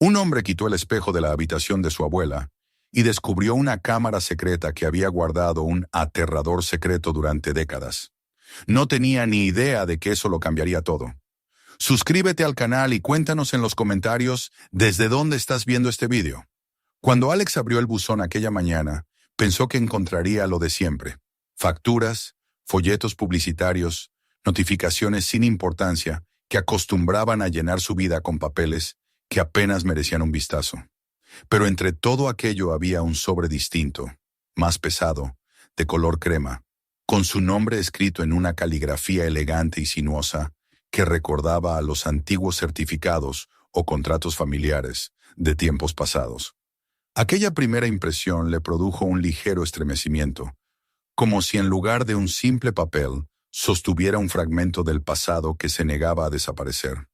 Un hombre quitó el espejo de la habitación de su abuela y descubrió una cámara secreta que había guardado un aterrador secreto durante décadas. No tenía ni idea de que eso lo cambiaría todo. Suscríbete al canal y cuéntanos en los comentarios desde dónde estás viendo este vídeo. Cuando Alex abrió el buzón aquella mañana, pensó que encontraría lo de siempre: facturas, folletos publicitarios, notificaciones sin importancia que acostumbraban a llenar su vida con papeles que apenas merecían un vistazo. Pero entre todo aquello había un sobre distinto, más pesado, de color crema, con su nombre escrito en una caligrafía elegante y sinuosa que recordaba a los antiguos certificados o contratos familiares de tiempos pasados. Aquella primera impresión le produjo un ligero estremecimiento, como si en lugar de un simple papel sostuviera un fragmento del pasado que se negaba a desaparecer.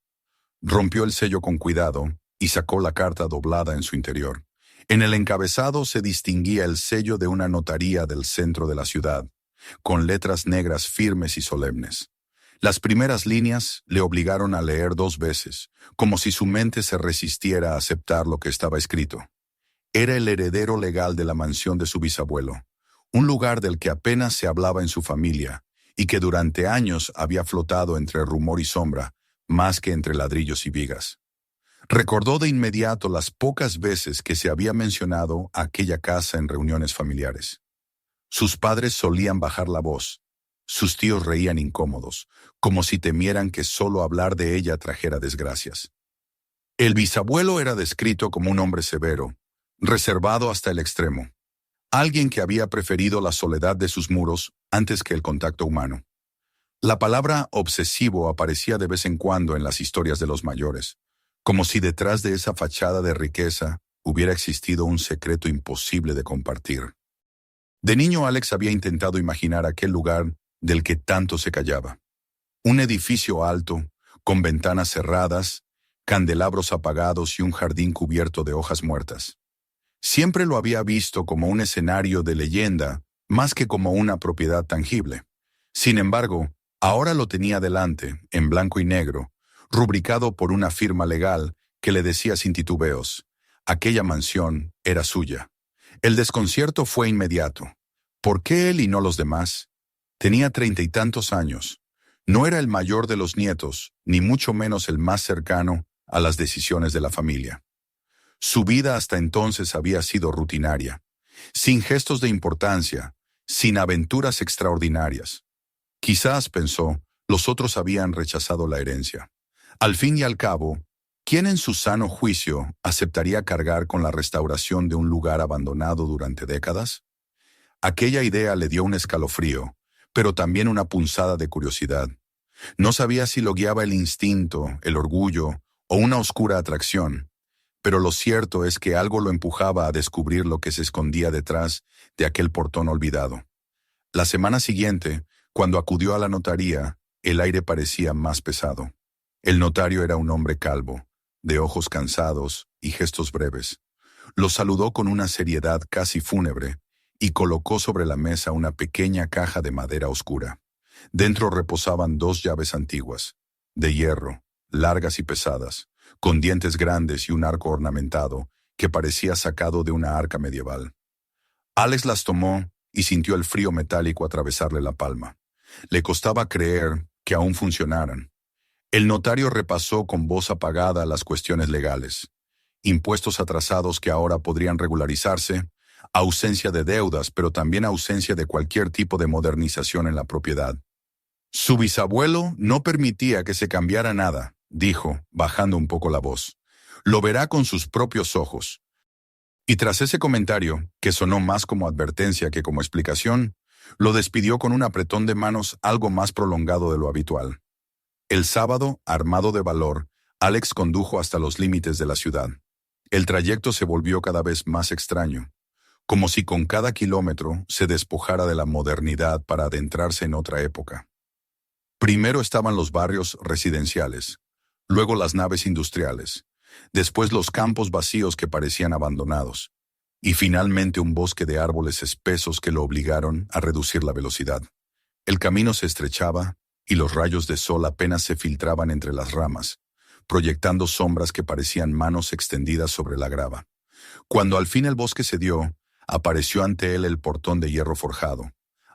Rompió el sello con cuidado y sacó la carta doblada en su interior. En el encabezado se distinguía el sello de una notaría del centro de la ciudad, con letras negras firmes y solemnes. Las primeras líneas le obligaron a leer 2 veces, como si su mente se resistiera a aceptar lo que estaba escrito. Era el heredero legal de la mansión de su bisabuelo, un lugar del que apenas se hablaba en su familia y que durante años había flotado entre rumor y sombra, más que entre ladrillos y vigas. Recordó de inmediato las pocas veces que se había mencionado aquella casa en reuniones familiares. Sus padres solían bajar la voz. Sus tíos reían incómodos, como si temieran que solo hablar de ella trajera desgracias. El bisabuelo era descrito como un hombre severo, reservado hasta el extremo. Alguien que había preferido la soledad de sus muros antes que el contacto humano. La palabra obsesivo aparecía de vez en cuando en las historias de los mayores, como si detrás de esa fachada de riqueza hubiera existido un secreto imposible de compartir. De niño, Alex había intentado imaginar aquel lugar del que tanto se callaba. Un edificio alto, con ventanas cerradas, candelabros apagados y un jardín cubierto de hojas muertas. Siempre lo había visto como un escenario de leyenda, más que como una propiedad tangible. Sin embargo, ahora lo tenía delante, en blanco y negro, rubricado por una firma legal que le decía sin titubeos: aquella mansión era suya. El desconcierto fue inmediato. ¿Por qué él y no los demás? Tenía 30 y tantos años. No era el mayor de los nietos, ni mucho menos el más cercano a las decisiones de la familia. Su vida hasta entonces había sido rutinaria, sin gestos de importancia, sin aventuras extraordinarias. Quizás, pensó, los otros habían rechazado la herencia. Al fin y al cabo, ¿quién en su sano juicio aceptaría cargar con la restauración de un lugar abandonado durante décadas? Aquella idea le dio un escalofrío, pero también una punzada de curiosidad. No sabía si lo guiaba el instinto, el orgullo o una oscura atracción, pero lo cierto es que algo lo empujaba a descubrir lo que se escondía detrás de aquel portón olvidado. La semana siguiente, cuando acudió a la notaría, el aire parecía más pesado. El notario era un hombre calvo, de ojos cansados y gestos breves. Lo saludó con una seriedad casi fúnebre y colocó sobre la mesa una pequeña caja de madera oscura. Dentro reposaban 2 llaves antiguas, de hierro, largas y pesadas, con dientes grandes y un arco ornamentado que parecía sacado de una arca medieval. Alex las tomó y sintió el frío metálico atravesarle la palma. Le costaba creer que aún funcionaran. El notario repasó con voz apagada las cuestiones legales: impuestos atrasados que ahora podrían regularizarse, ausencia de deudas, pero también ausencia de cualquier tipo de modernización en la propiedad. Su bisabuelo no permitía que se cambiara nada, dijo, bajando un poco la voz. Lo verá con sus propios ojos. Y tras ese comentario, que sonó más como advertencia que como explicación, lo despidió con un apretón de manos algo más prolongado de lo habitual. El sábado, armado de valor, Alex condujo hasta los límites de la ciudad. El trayecto se volvió cada vez más extraño, como si con cada kilómetro se despojara de la modernidad para adentrarse en otra época. Primero estaban los barrios residenciales, luego las naves industriales, después los campos vacíos que parecían abandonados, y finalmente un bosque de árboles espesos que lo obligaron a reducir la velocidad. El camino se estrechaba y los rayos de sol apenas se filtraban entre las ramas, proyectando sombras que parecían manos extendidas sobre la grava. Cuando al fin el bosque cedió, apareció ante él el portón de hierro forjado.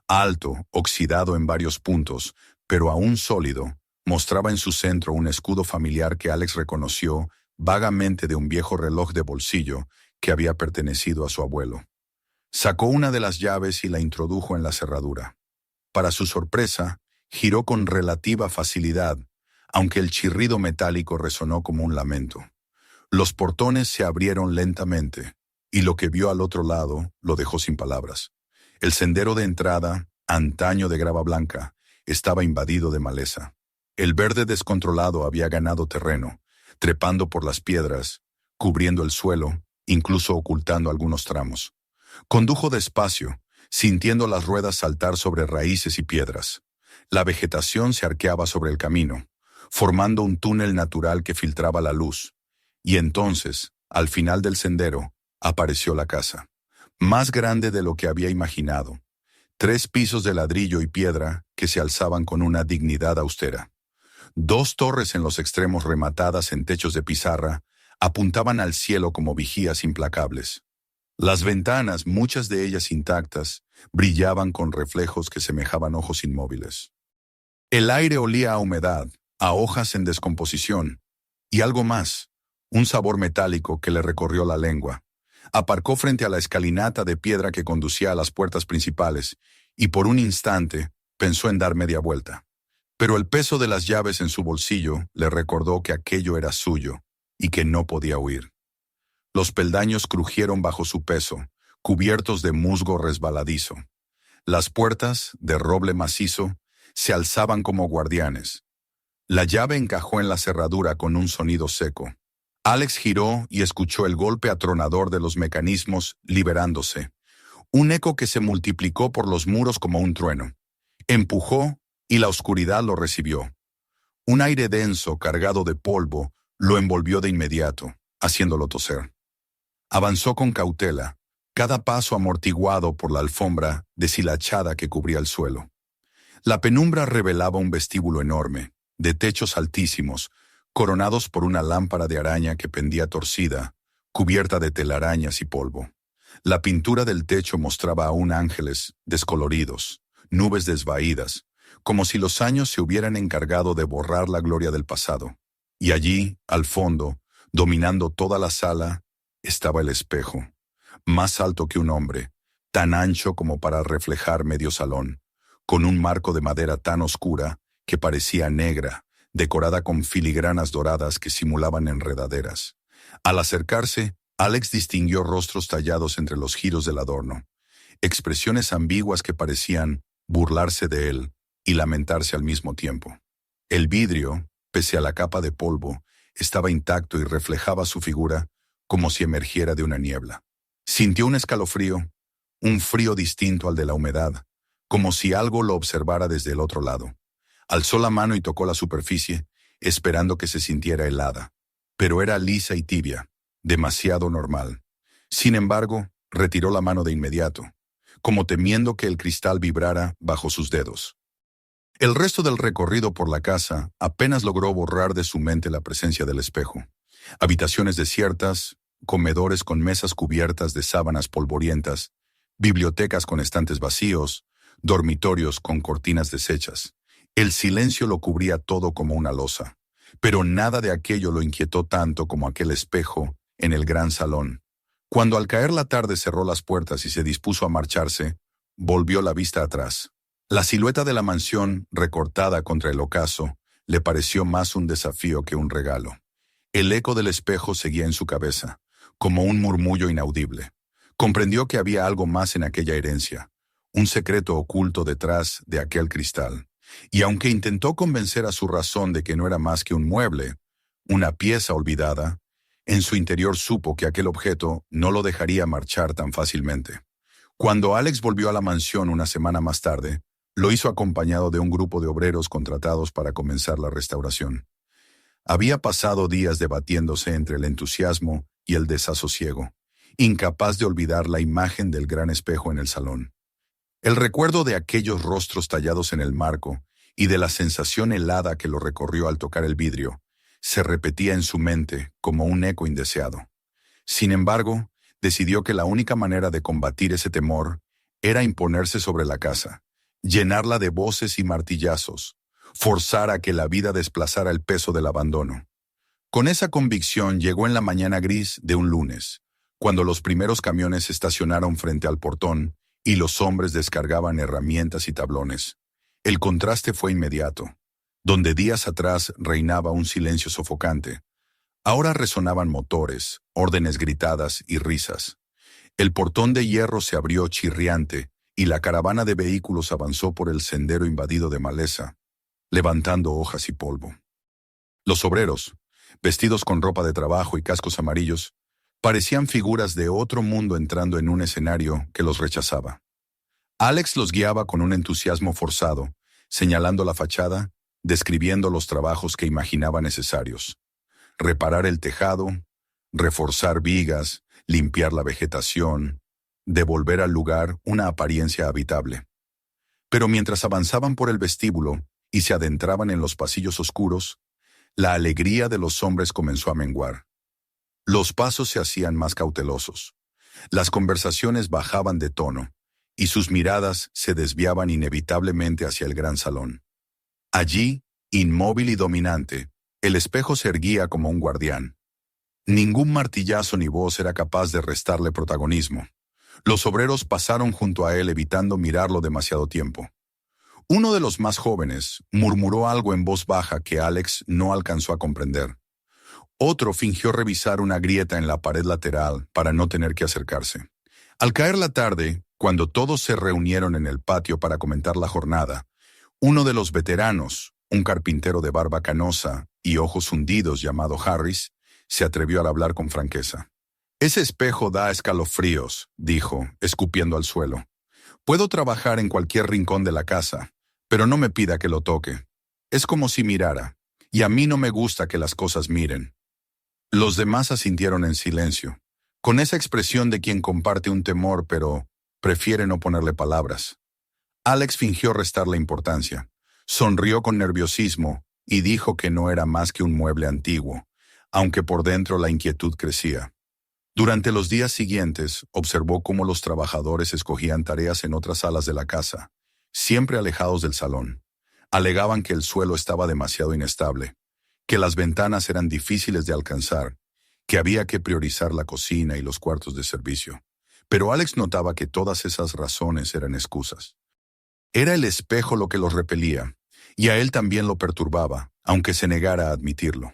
Alto, oxidado en varios puntos, pero aún sólido, mostraba en su centro un escudo familiar que Alex reconoció vagamente de un viejo reloj de bolsillo que había pertenecido a su abuelo. Sacó una de las llaves y la introdujo en la cerradura. Para su sorpresa, giró con relativa facilidad, aunque el chirrido metálico resonó como un lamento. Los portones se abrieron lentamente, y lo que vio al otro lado lo dejó sin palabras. El sendero de entrada, antaño de grava blanca, estaba invadido de maleza. El verde descontrolado había ganado terreno, trepando por las piedras, cubriendo el suelo, incluso ocultando algunos tramos. Condujo despacio, sintiendo las ruedas saltar sobre raíces y piedras. La vegetación se arqueaba sobre el camino, formando un túnel natural que filtraba la luz. Y entonces, al final del sendero, apareció la casa. Más grande de lo que había imaginado. 3 pisos de ladrillo y piedra que se alzaban con una dignidad austera. 2 torres en los extremos rematadas en techos de pizarra apuntaban al cielo como vigías implacables. Las ventanas, muchas de ellas intactas, brillaban con reflejos que semejaban ojos inmóviles. El aire olía a humedad, a hojas en descomposición, y algo más, un sabor metálico que le recorrió la lengua. Aparcó frente a la escalinata de piedra que conducía a las puertas principales, y por un instante pensó en dar media vuelta. Pero el peso de las llaves en su bolsillo le recordó que aquello era suyo, y que no podía huir. Los peldaños crujieron bajo su peso, cubiertos de musgo resbaladizo. Las puertas, de roble macizo, se alzaban como guardianes. La llave encajó en la cerradura con un sonido seco. Alex giró y escuchó el golpe atronador de los mecanismos liberándose, un eco que se multiplicó por los muros como un trueno. Empujó y la oscuridad lo recibió. Un aire denso, cargado de polvo, lo envolvió de inmediato, haciéndolo toser. Avanzó con cautela, cada paso amortiguado por la alfombra deshilachada que cubría el suelo. La penumbra revelaba un vestíbulo enorme, de techos altísimos, coronados por una lámpara de araña que pendía torcida, cubierta de telarañas y polvo. La pintura del techo mostraba aún ángeles descoloridos, nubes desvaídas, como si los años se hubieran encargado de borrar la gloria del pasado. Y allí, al fondo, dominando toda la sala, estaba el espejo, más alto que un hombre, tan ancho como para reflejar medio salón, con un marco de madera tan oscura que parecía negra, decorada con filigranas doradas que simulaban enredaderas. Al acercarse, Alex distinguió rostros tallados entre los giros del adorno, expresiones ambiguas que parecían burlarse de él y lamentarse al mismo tiempo. El vidrio, pese a la capa de polvo, estaba intacto y reflejaba su figura como si emergiera de una niebla. Sintió un escalofrío, un frío distinto al de la humedad, como si algo lo observara desde el otro lado. Alzó la mano y tocó la superficie, esperando que se sintiera helada, pero era lisa y tibia, demasiado normal. Sin embargo, retiró la mano de inmediato, como temiendo que el cristal vibrara bajo sus dedos. El resto del recorrido por la casa apenas logró borrar de su mente la presencia del espejo. Habitaciones desiertas, comedores con mesas cubiertas de sábanas polvorientas, bibliotecas con estantes vacíos, dormitorios con cortinas deshechas. El silencio lo cubría todo como una losa, pero nada de aquello lo inquietó tanto como aquel espejo en el gran salón. Cuando al caer la tarde cerró las puertas y se dispuso a marcharse, volvió la vista atrás. La silueta de la mansión, recortada contra el ocaso, le pareció más un desafío que un regalo. El eco del espejo seguía en su cabeza, como un murmullo inaudible. Comprendió que había algo más en aquella herencia, un secreto oculto detrás de aquel cristal. Y aunque intentó convencer a su razón de que no era más que un mueble, una pieza olvidada, en su interior supo que aquel objeto no lo dejaría marchar tan fácilmente. Cuando Alex volvió a la mansión una semana más tarde, lo hizo acompañado de un grupo de obreros contratados para comenzar la restauración. Había pasado días debatiéndose entre el entusiasmo y el desasosiego, incapaz de olvidar la imagen del gran espejo en el salón. El recuerdo de aquellos rostros tallados en el marco y de la sensación helada que lo recorrió al tocar el vidrio se repetía en su mente como un eco indeseado. Sin embargo, decidió que la única manera de combatir ese temor era imponerse sobre la casa, llenarla de voces y martillazos, forzar a que la vida desplazara el peso del abandono. Con esa convicción llegó en la mañana gris de un lunes, cuando los primeros camiones estacionaron frente al portón y los hombres descargaban herramientas y tablones. El contraste fue inmediato. Donde días atrás reinaba un silencio sofocante, ahora resonaban motores, órdenes gritadas y risas. El portón de hierro se abrió chirriante y la caravana de vehículos avanzó por el sendero invadido de maleza, levantando hojas y polvo. Los obreros, vestidos con ropa de trabajo y cascos amarillos, parecían figuras de otro mundo entrando en un escenario que los rechazaba. Alex los guiaba con un entusiasmo forzado, señalando la fachada, describiendo los trabajos que imaginaba necesarios. Reparar el tejado, reforzar vigas, limpiar la vegetación, devolver al lugar una apariencia habitable. Pero mientras avanzaban por el vestíbulo y se adentraban en los pasillos oscuros, la alegría de los hombres comenzó a menguar. Los pasos se hacían más cautelosos. Las conversaciones bajaban de tono, y sus miradas se desviaban inevitablemente hacia el gran salón. Allí, inmóvil y dominante, el espejo se erguía como un guardián. Ningún martillazo ni voz era capaz de restarle protagonismo. Los obreros pasaron junto a él evitando mirarlo demasiado tiempo. Uno de los más jóvenes murmuró algo en voz baja que Alex no alcanzó a comprender. Otro fingió revisar una grieta en la pared lateral para no tener que acercarse. Al caer la tarde, cuando todos se reunieron en el patio para comentar la jornada, uno de los veteranos, un carpintero de barba canosa y ojos hundidos llamado Harris, se atrevió a hablar con franqueza. «Ese espejo da escalofríos», dijo, escupiendo al suelo. «Puedo trabajar en cualquier rincón de la casa, pero no me pida que lo toque. Es como si mirara, y a mí no me gusta que las cosas miren». Los demás asintieron en silencio, con esa expresión de quien comparte un temor pero prefiere no ponerle palabras. Alex fingió restarle importancia, sonrió con nerviosismo y dijo que no era más que un mueble antiguo, aunque por dentro la inquietud crecía. Durante los días siguientes, observó cómo los trabajadores escogían tareas en otras salas de la casa, siempre alejados del salón. Alegaban que el suelo estaba demasiado inestable, que las ventanas eran difíciles de alcanzar, que había que priorizar la cocina y los cuartos de servicio. Pero Alex notaba que todas esas razones eran excusas. Era el espejo lo que los repelía, y a él también lo perturbaba, aunque se negara a admitirlo.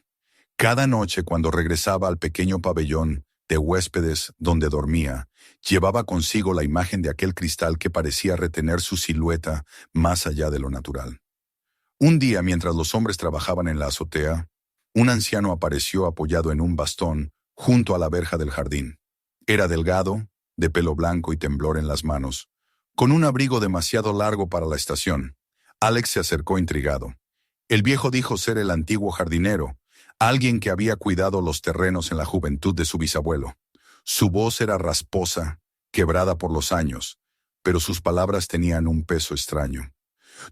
Cada noche, cuando regresaba al pequeño pabellón de huéspedes donde dormía, llevaba consigo la imagen de aquel cristal que parecía retener su silueta más allá de lo natural. Un día, mientras los hombres trabajaban en la azotea, un anciano apareció apoyado en un bastón junto a la verja del jardín. Era delgado, de pelo blanco y temblor en las manos, con un abrigo demasiado largo para la estación. Alex se acercó intrigado. El viejo dijo ser el antiguo jardinero, alguien que había cuidado los terrenos en la juventud de su bisabuelo. Su voz era rasposa, quebrada por los años, pero sus palabras tenían un peso extraño.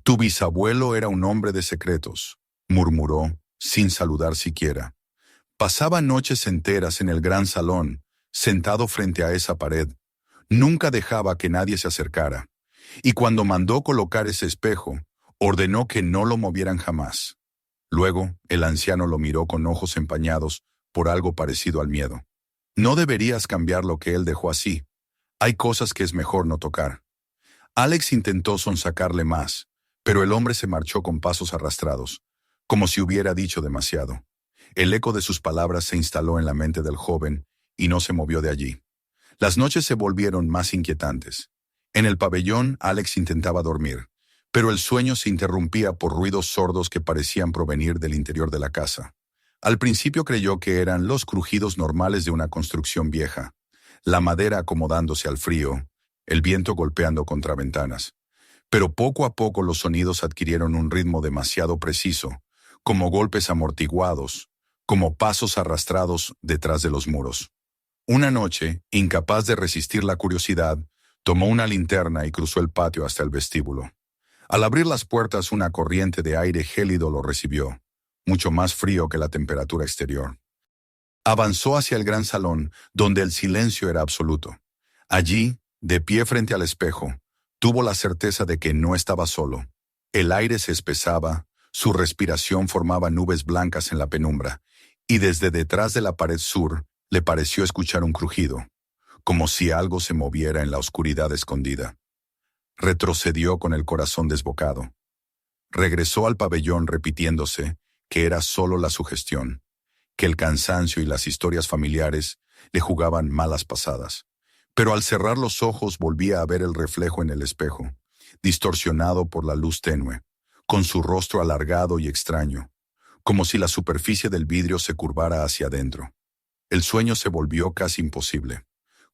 «Tu bisabuelo era un hombre de secretos», murmuró, sin saludar siquiera. Pasaba noches enteras en el gran salón, sentado frente a esa pared. Nunca dejaba que nadie se acercara. Y cuando mandó colocar ese espejo, ordenó que no lo movieran jamás. Luego, el anciano lo miró con ojos empañados por algo parecido al miedo. «No deberías cambiar lo que él dejó así. Hay cosas que es mejor no tocar». Alex intentó sonsacarle más, pero el hombre se marchó con pasos arrastrados, como si hubiera dicho demasiado. El eco de sus palabras se instaló en la mente del joven y no se movió de allí. Las noches se volvieron más inquietantes. En el pabellón, Alex intentaba dormir, pero el sueño se interrumpía por ruidos sordos que parecían provenir del interior de la casa. Al principio creyó que eran los crujidos normales de una construcción vieja, la madera acomodándose al frío, el viento golpeando contra ventanas. Pero poco a poco los sonidos adquirieron un ritmo demasiado preciso, como golpes amortiguados, como pasos arrastrados detrás de los muros. Una noche, incapaz de resistir la curiosidad, tomó una linterna y cruzó el patio hasta el vestíbulo. Al abrir las puertas, una corriente de aire gélido lo recibió. mucho más frío que la temperatura exterior. Avanzó hacia el gran salón, donde el silencio era absoluto. Allí, de pie frente al espejo, tuvo la certeza de que no estaba solo. El aire se espesaba, su respiración formaba nubes blancas en la penumbra, y desde detrás de la pared sur le pareció escuchar un crujido, como si algo se moviera en la oscuridad escondida. Retrocedió con el corazón desbocado. Regresó al pabellón repitiéndose que era solo la sugestión, que el cansancio y las historias familiares le jugaban malas pasadas. Pero al cerrar los ojos volvía a ver el reflejo en el espejo, distorsionado por la luz tenue, con su rostro alargado y extraño, como si la superficie del vidrio se curvara hacia adentro. El sueño se volvió casi imposible.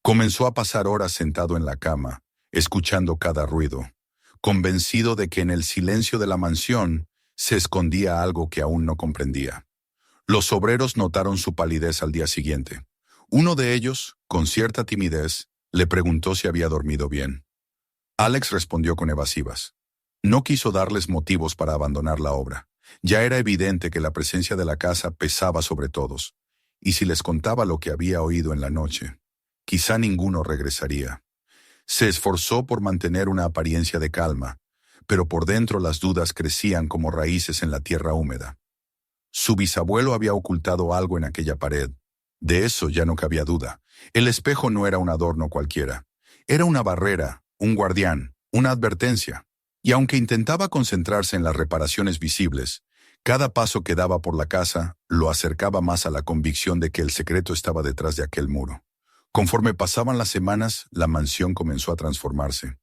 Comenzó a pasar horas sentado en la cama, escuchando cada ruido, convencido de que en el silencio de la mansión se escondía algo que aún no comprendía. Los obreros notaron su palidez al día siguiente. Uno de ellos, con cierta timidez, le preguntó si había dormido bien. Alex respondió con evasivas. No quiso darles motivos para abandonar la obra. Ya era evidente que la presencia de la casa pesaba sobre todos, y si les contaba lo que había oído en la noche, quizá ninguno regresaría. Se esforzó por mantener una apariencia de calma, pero por dentro las dudas crecían como raíces en la tierra húmeda. Su bisabuelo había ocultado algo en aquella pared. De eso ya no cabía duda. El espejo no era un adorno cualquiera. Era una barrera, un guardián, una advertencia. Y aunque intentaba concentrarse en las reparaciones visibles, cada paso que daba por la casa lo acercaba más a la convicción de que el secreto estaba detrás de aquel muro. Conforme pasaban las semanas, la mansión comenzó a transformarse.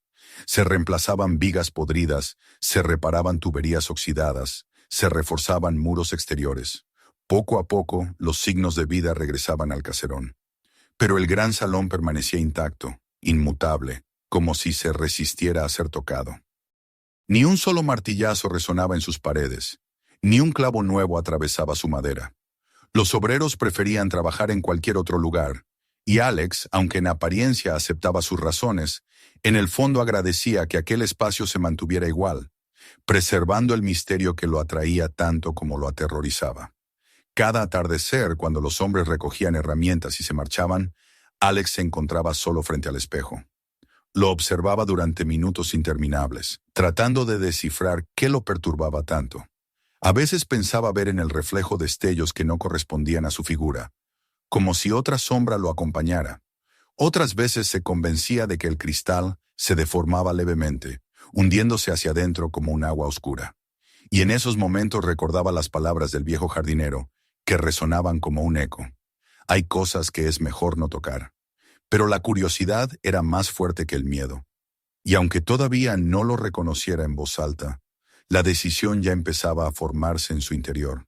Se reemplazaban vigas podridas, se reparaban tuberías oxidadas, se reforzaban muros exteriores. Poco a poco, los signos de vida regresaban al caserón. Pero el gran salón permanecía intacto, inmutable, como si se resistiera a ser tocado. Ni un solo martillazo resonaba en sus paredes, ni un clavo nuevo atravesaba su madera. Los obreros preferían trabajar en cualquier otro lugar, y Alex, aunque en apariencia aceptaba sus razones, en el fondo agradecía que aquel espacio se mantuviera igual, preservando el misterio que lo atraía tanto como lo aterrorizaba. Cada atardecer, cuando los hombres recogían herramientas y se marchaban, Alex se encontraba solo frente al espejo. Lo observaba durante minutos interminables, tratando de descifrar qué lo perturbaba tanto. A veces pensaba ver en el reflejo destellos que no correspondían a su figura, como si otra sombra lo acompañara. Otras veces se convencía de que el cristal se deformaba levemente, hundiéndose hacia adentro como un agua oscura. Y en esos momentos recordaba las palabras del viejo jardinero, que resonaban como un eco. Hay cosas que es mejor no tocar. Pero la curiosidad era más fuerte que el miedo. Y aunque todavía no lo reconociera en voz alta, la decisión ya empezaba a formarse en su interior.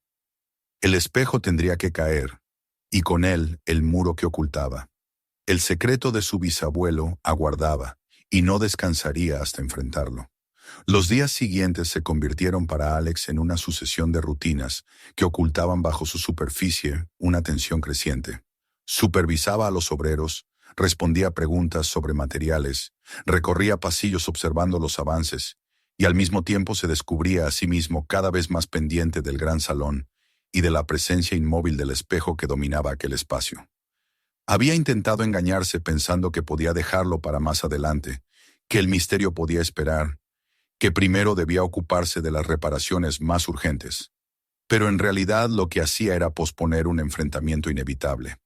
El espejo tendría que caer, y con él el muro que ocultaba. El secreto de su bisabuelo aguardaba, y no descansaría hasta enfrentarlo. Los días siguientes se convirtieron para Alex en una sucesión de rutinas que ocultaban bajo su superficie una tensión creciente. Supervisaba a los obreros, respondía a preguntas sobre materiales, recorría pasillos observando los avances, y al mismo tiempo se descubría a sí mismo cada vez más pendiente del gran salón y de la presencia inmóvil del espejo que dominaba aquel espacio. Había intentado engañarse pensando que podía dejarlo para más adelante, que el misterio podía esperar, que primero debía ocuparse de las reparaciones más urgentes. Pero en realidad lo que hacía era posponer un enfrentamiento inevitable.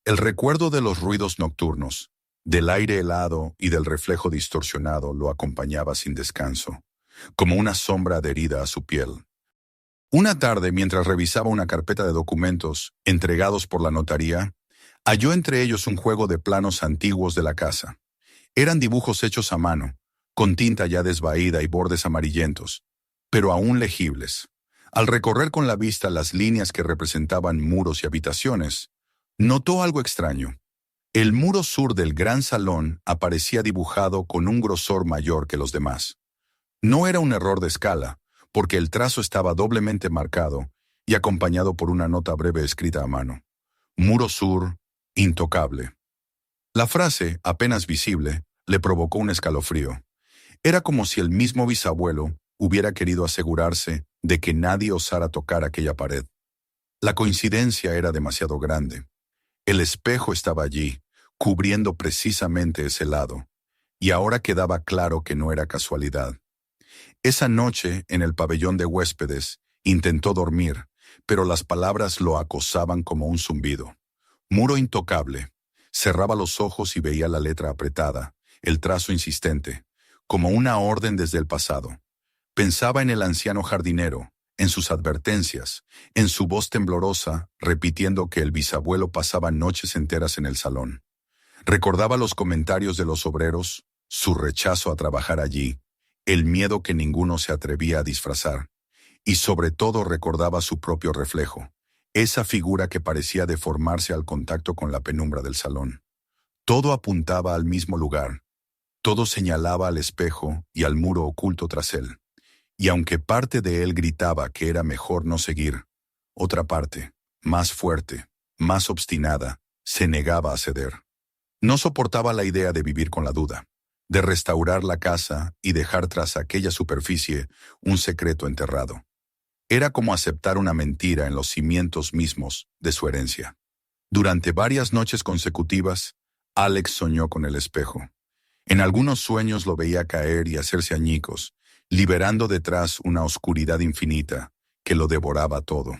El recuerdo de los ruidos nocturnos, del aire helado y del reflejo distorsionado lo acompañaba sin descanso, como una sombra adherida a su piel. Una tarde, mientras revisaba una carpeta de documentos entregados por la notaría, halló entre ellos un juego de planos antiguos de la casa. Eran dibujos hechos a mano, con tinta ya desvaída y bordes amarillentos, pero aún legibles. Al recorrer con la vista las líneas que representaban muros y habitaciones, notó algo extraño. El muro sur del gran salón aparecía dibujado con un grosor mayor que los demás. No era un error de escala, porque el trazo estaba doblemente marcado y acompañado por una nota breve escrita a mano. Muro sur, intocable. La frase, apenas visible, le provocó un escalofrío. Era como si el mismo bisabuelo hubiera querido asegurarse de que nadie osara tocar aquella pared. La coincidencia era demasiado grande. El espejo estaba allí, cubriendo precisamente ese lado, y ahora quedaba claro que no era casualidad. Esa noche, en el pabellón de huéspedes, intentó dormir, pero las palabras lo acosaban como un zumbido. Muro intocable. Cerraba los ojos y veía la letra apretada, el trazo insistente, como una orden desde el pasado. Pensaba en el anciano jardinero, en sus advertencias, en su voz temblorosa, repitiendo que el bisabuelo pasaba noches enteras en el salón. Recordaba los comentarios de los obreros, su rechazo a trabajar allí, el miedo que ninguno se atrevía a disfrazar, y sobre todo recordaba su propio reflejo, esa figura que parecía deformarse al contacto con la penumbra del salón. Todo apuntaba al mismo lugar, todo señalaba al espejo y al muro oculto tras él. Y aunque parte de él gritaba que era mejor no seguir, otra parte, más fuerte, más obstinada, se negaba a ceder. No soportaba la idea de vivir con la duda, de restaurar la casa y dejar tras aquella superficie un secreto enterrado. Era como aceptar una mentira en los cimientos mismos de su herencia. Durante varias noches consecutivas, Alex soñó con el espejo. En algunos sueños lo veía caer y hacerse añicos, liberando detrás una oscuridad infinita que lo devoraba todo.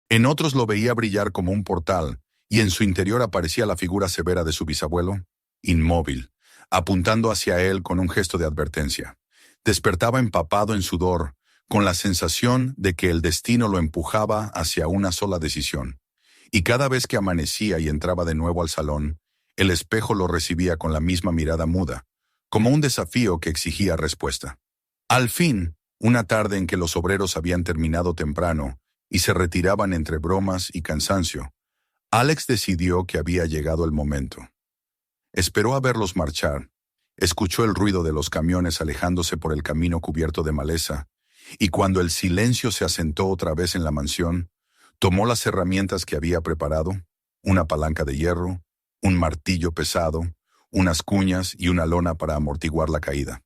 En otros lo veía brillar como un portal, y en su interior aparecía la figura severa de su bisabuelo, inmóvil, apuntando hacia él con un gesto de advertencia. Despertaba empapado en sudor, con la sensación de que el destino lo empujaba hacia una sola decisión. Y cada vez que amanecía y entraba de nuevo al salón, el espejo lo recibía con la misma mirada muda, como un desafío que exigía respuesta. Al fin, una tarde en que los obreros habían terminado temprano y se retiraban entre bromas y cansancio, Alex decidió que había llegado el momento. Esperó a verlos marchar, escuchó el ruido de los camiones alejándose por el camino cubierto de maleza, y cuando el silencio se asentó otra vez en la mansión, tomó las herramientas que había preparado, una palanca de hierro, un martillo pesado, unas cuñas y una lona para amortiguar la caída.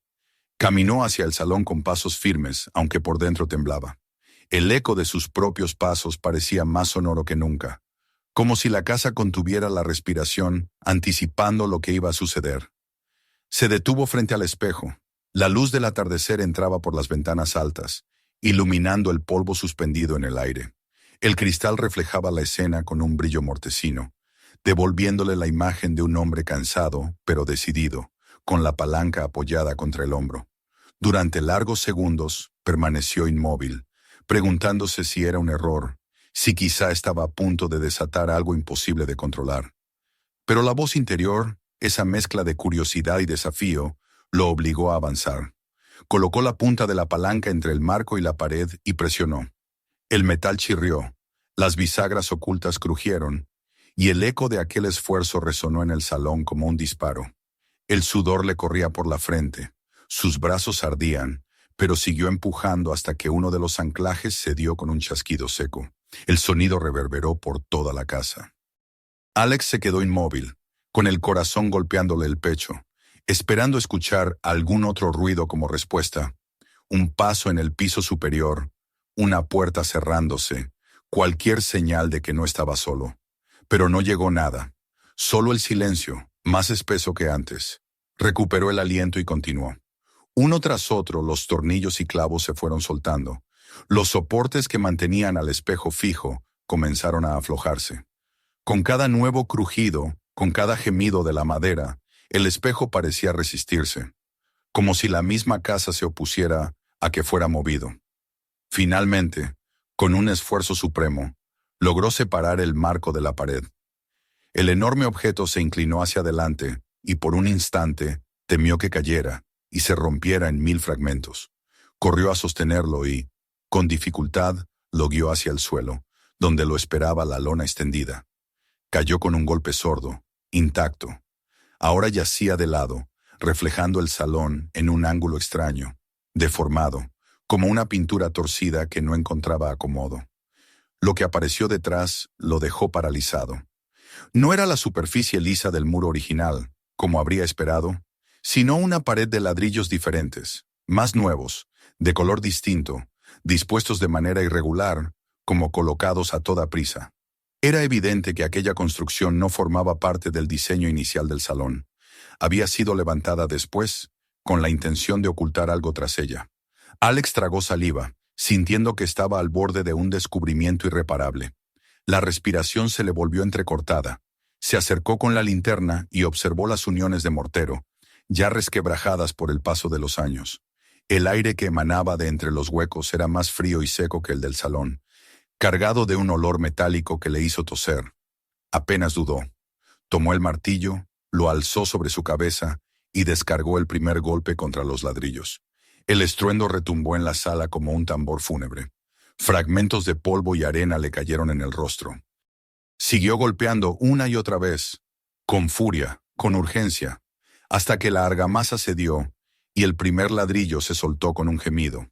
Caminó hacia el salón con pasos firmes, aunque por dentro temblaba. El eco de sus propios pasos parecía más sonoro que nunca, como si la casa contuviera la respiración, anticipando lo que iba a suceder. Se detuvo frente al espejo. La luz del atardecer entraba por las ventanas altas, iluminando el polvo suspendido en el aire. El cristal reflejaba la escena con un brillo mortecino, devolviéndole la imagen de un hombre cansado, pero decidido, con la palanca apoyada contra el hombro. Durante largos segundos permaneció inmóvil, preguntándose si era un error, si quizá estaba a punto de desatar algo imposible de controlar. Pero la voz interior, esa mezcla de curiosidad y desafío, lo obligó a avanzar. Colocó la punta de la palanca entre el marco y la pared y presionó. El metal chirrió, las bisagras ocultas crujieron, y el eco de aquel esfuerzo resonó en el salón como un disparo. El sudor le corría por la frente, sus brazos ardían, pero siguió empujando hasta que uno de los anclajes cedió con un chasquido seco. El sonido reverberó por toda la casa. Alex se quedó inmóvil, con el corazón golpeándole el pecho, esperando escuchar algún otro ruido como respuesta. Un paso en el piso superior, una puerta cerrándose, cualquier señal de que no estaba solo. Pero no llegó nada, solo el silencio, más espeso que antes. Recuperó el aliento y continuó. Uno tras otro, los tornillos y clavos se fueron soltando. Los soportes que mantenían al espejo fijo comenzaron a aflojarse. Con cada nuevo crujido, con cada gemido de la madera, el espejo parecía resistirse, como si la misma casa se opusiera a que fuera movido. Finalmente, con un esfuerzo supremo, logró separar el marco de la pared. El enorme objeto se inclinó hacia adelante y por un instante temió que cayera y se rompiera en 1000 fragmentos. Corrió a sostenerlo y, con dificultad, lo guió hacia el suelo, donde lo esperaba la lona extendida. Cayó con un golpe sordo, intacto. Ahora yacía de lado, reflejando el salón en un ángulo extraño, deformado, como una pintura torcida que no encontraba acomodo. Lo que apareció detrás lo dejó paralizado. No era la superficie lisa del muro original, como habría esperado, sino una pared de ladrillos diferentes, más nuevos, de color distinto, dispuestos de manera irregular, como colocados a toda prisa. Era evidente que aquella construcción no formaba parte del diseño inicial del salón. Había sido levantada después, con la intención de ocultar algo tras ella. Alex tragó saliva, sintiendo que estaba al borde de un descubrimiento irreparable. La respiración se le volvió entrecortada. Se acercó con la linterna y observó las uniones de mortero, ya resquebrajadas por el paso de los años. El aire que emanaba de entre los huecos era más frío y seco que el del salón, cargado de un olor metálico que le hizo toser. Apenas dudó. Tomó el martillo, lo alzó sobre su cabeza y descargó el primer golpe contra los ladrillos. El estruendo retumbó en la sala como un tambor fúnebre. Fragmentos de polvo y arena le cayeron en el rostro. Siguió golpeando una y otra vez, con furia, con urgencia, hasta que la argamasa cedió y el primer ladrillo se soltó con un gemido.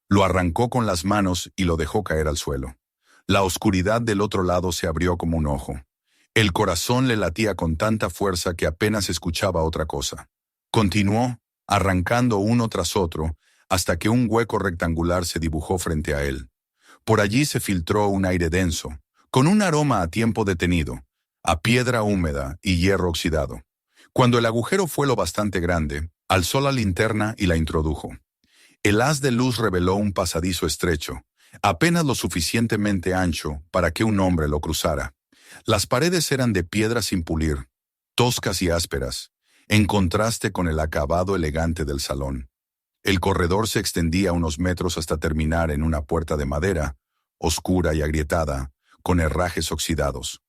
Lo arrancó con las manos y lo dejó caer al suelo. La oscuridad del otro lado se abrió como un ojo. El corazón le latía con tanta fuerza que apenas escuchaba otra cosa. Continuó, arrancando uno tras otro, hasta que un hueco rectangular se dibujó frente a él. Por allí se filtró un aire denso, con un aroma a tiempo detenido, a piedra húmeda y hierro oxidado. Cuando el agujero fue lo bastante grande, alzó la linterna y la introdujo. El haz de luz reveló un pasadizo estrecho, apenas lo suficientemente ancho para que un hombre lo cruzara. Las paredes eran de piedra sin pulir, toscas y ásperas, en contraste con el acabado elegante del salón. El corredor se extendía unos metros hasta terminar en una puerta de madera, oscura y agrietada, con herrajes oxidados.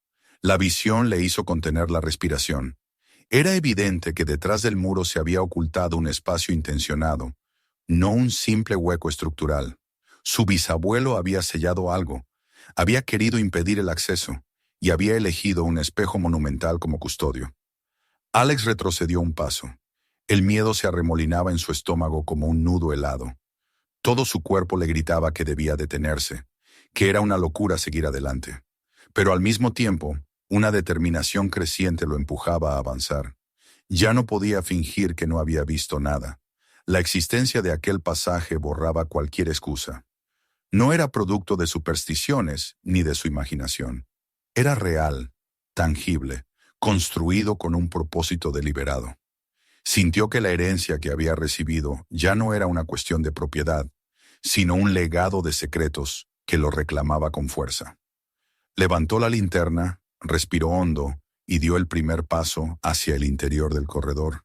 La visión le hizo contener la respiración. Era evidente que detrás del muro se había ocultado un espacio intencionado, no un simple hueco estructural. Su bisabuelo había sellado algo, había querido impedir el acceso, y había elegido un espejo monumental como custodio. Alex retrocedió un paso. El miedo se arremolinaba en su estómago como un nudo helado. Todo su cuerpo le gritaba que debía detenerse, que era una locura seguir adelante. Pero al mismo tiempo, una determinación creciente lo empujaba a avanzar. Ya no podía fingir que no había visto nada. La existencia de aquel pasaje borraba cualquier excusa. No era producto de supersticiones ni de su imaginación. Era real, tangible, construido con un propósito deliberado. Sintió que la herencia que había recibido ya no era una cuestión de propiedad, sino un legado de secretos que lo reclamaba con fuerza. Levantó la linterna, respiró hondo y dio el primer paso hacia el interior del corredor,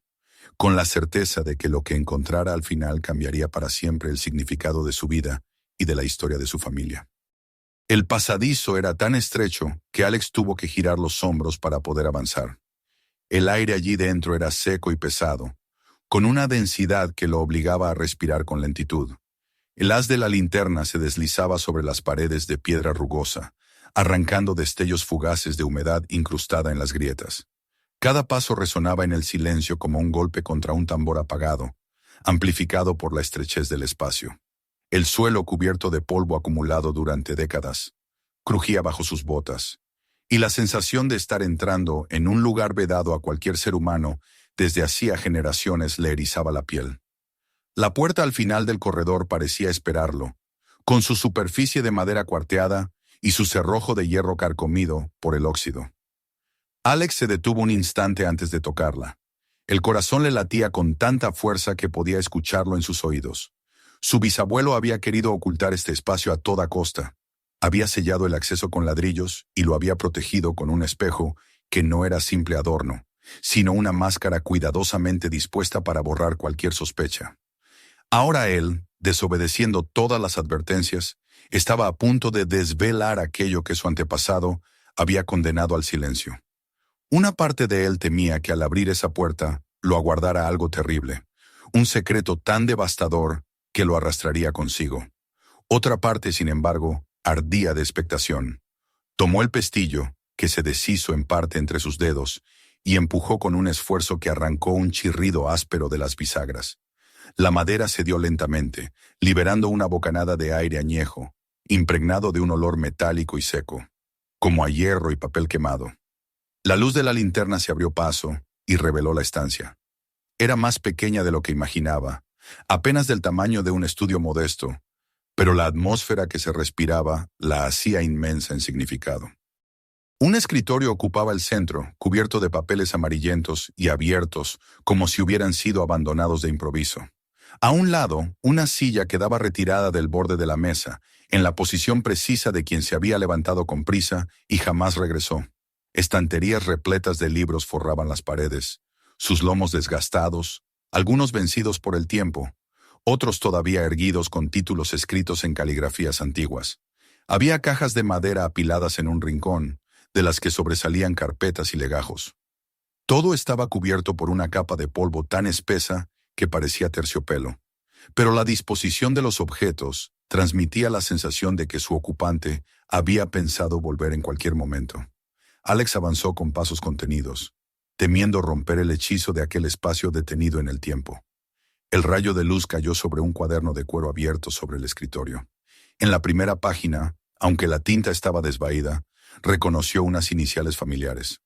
con la certeza de que lo que encontrara al final cambiaría para siempre el significado de su vida y de la historia de su familia. El pasadizo era tan estrecho que Alex tuvo que girar los hombros para poder avanzar. El aire allí dentro era seco y pesado, con una densidad que lo obligaba a respirar con lentitud. El haz de la linterna se deslizaba sobre las paredes de piedra rugosa, arrancando destellos fugaces de humedad incrustada en las grietas. Cada paso resonaba en el silencio como un golpe contra un tambor apagado, amplificado por la estrechez del espacio. El suelo cubierto de polvo acumulado durante décadas crujía bajo sus botas, y la sensación de estar entrando en un lugar vedado a cualquier ser humano desde hacía generaciones le erizaba la piel. La puerta al final del corredor parecía esperarlo, con su superficie de madera cuarteada y su cerrojo de hierro carcomido por el óxido. Alex se detuvo un instante antes de tocarla. El corazón le latía con tanta fuerza que podía escucharlo en sus oídos. Su bisabuelo había querido ocultar este espacio a toda costa. Había sellado el acceso con ladrillos y lo había protegido con un espejo que no era simple adorno, sino una máscara cuidadosamente dispuesta para borrar cualquier sospecha. Ahora él, desobedeciendo todas las advertencias, estaba a punto de desvelar aquello que su antepasado había condenado al silencio. Una parte de él temía que al abrir esa puerta lo aguardara algo terrible, un secreto tan devastador que lo arrastraría consigo. Otra parte, sin embargo, ardía de expectación. Tomó el pestillo, que se deshizo en parte entre sus dedos, y empujó con un esfuerzo que arrancó un chirrido áspero de las bisagras. La madera cedió lentamente, liberando una bocanada de aire añejo, impregnado de un olor metálico y seco, como a hierro y papel quemado. La luz de la linterna se abrió paso y reveló la estancia. Era más pequeña de lo que imaginaba, apenas del tamaño de un estudio modesto, pero la atmósfera que se respiraba la hacía inmensa en significado. Un escritorio ocupaba el centro, cubierto de papeles amarillentos y abiertos, como si hubieran sido abandonados de improviso. A un lado, una silla quedaba retirada del borde de la mesa, en la posición precisa de quien se había levantado con prisa y jamás regresó. Estanterías repletas de libros forraban las paredes, sus lomos desgastados, algunos vencidos por el tiempo, otros todavía erguidos con títulos escritos en caligrafías antiguas. Había cajas de madera apiladas en un rincón, de las que sobresalían carpetas y legajos. Todo estaba cubierto por una capa de polvo tan espesa que parecía terciopelo, pero la disposición de los objetos transmitía la sensación de que su ocupante había pensado volver en cualquier momento. Alex avanzó con pasos contenidos, temiendo romper el hechizo de aquel espacio detenido en el tiempo. El rayo de luz cayó sobre un cuaderno de cuero abierto sobre el escritorio. En la primera página, aunque la tinta estaba desvaída, reconoció unas iniciales familiares.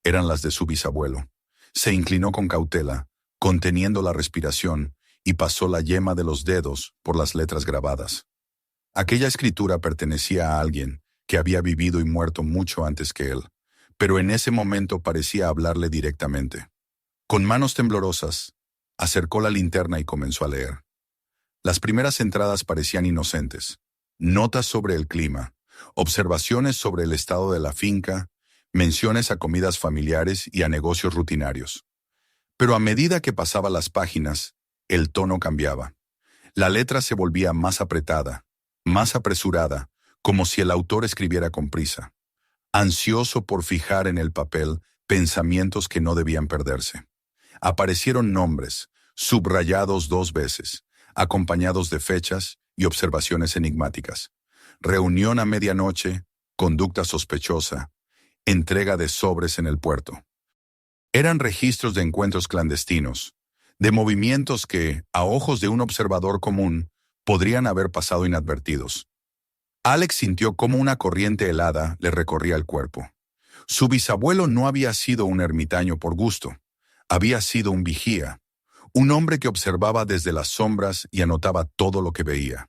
Eran las de su bisabuelo. Se inclinó con cautela, conteniendo la respiración, y pasó la yema de los dedos por las letras grabadas. Aquella escritura pertenecía a alguien que había vivido y muerto mucho antes que él, pero en ese momento parecía hablarle directamente. Con manos temblorosas, acercó la linterna y comenzó a leer. Las primeras entradas parecían inocentes. Notas sobre el clima, observaciones sobre el estado de la finca, menciones a comidas familiares y a negocios rutinarios. Pero a medida que pasaba las páginas, el tono cambiaba. La letra se volvía más apretada, más apresurada, como si el autor escribiera con prisa, ansioso por fijar en el papel pensamientos que no debían perderse. Aparecieron nombres, subrayados 2 veces, acompañados de fechas y observaciones enigmáticas. Reunión a medianoche, conducta sospechosa, entrega de sobres en el puerto. Eran registros de encuentros clandestinos, de movimientos que, a ojos de un observador común, podrían haber pasado inadvertidos. Alex sintió cómo una corriente helada le recorría el cuerpo. Su bisabuelo no había sido un ermitaño por gusto, había sido un vigía, un hombre que observaba desde las sombras y anotaba todo lo que veía.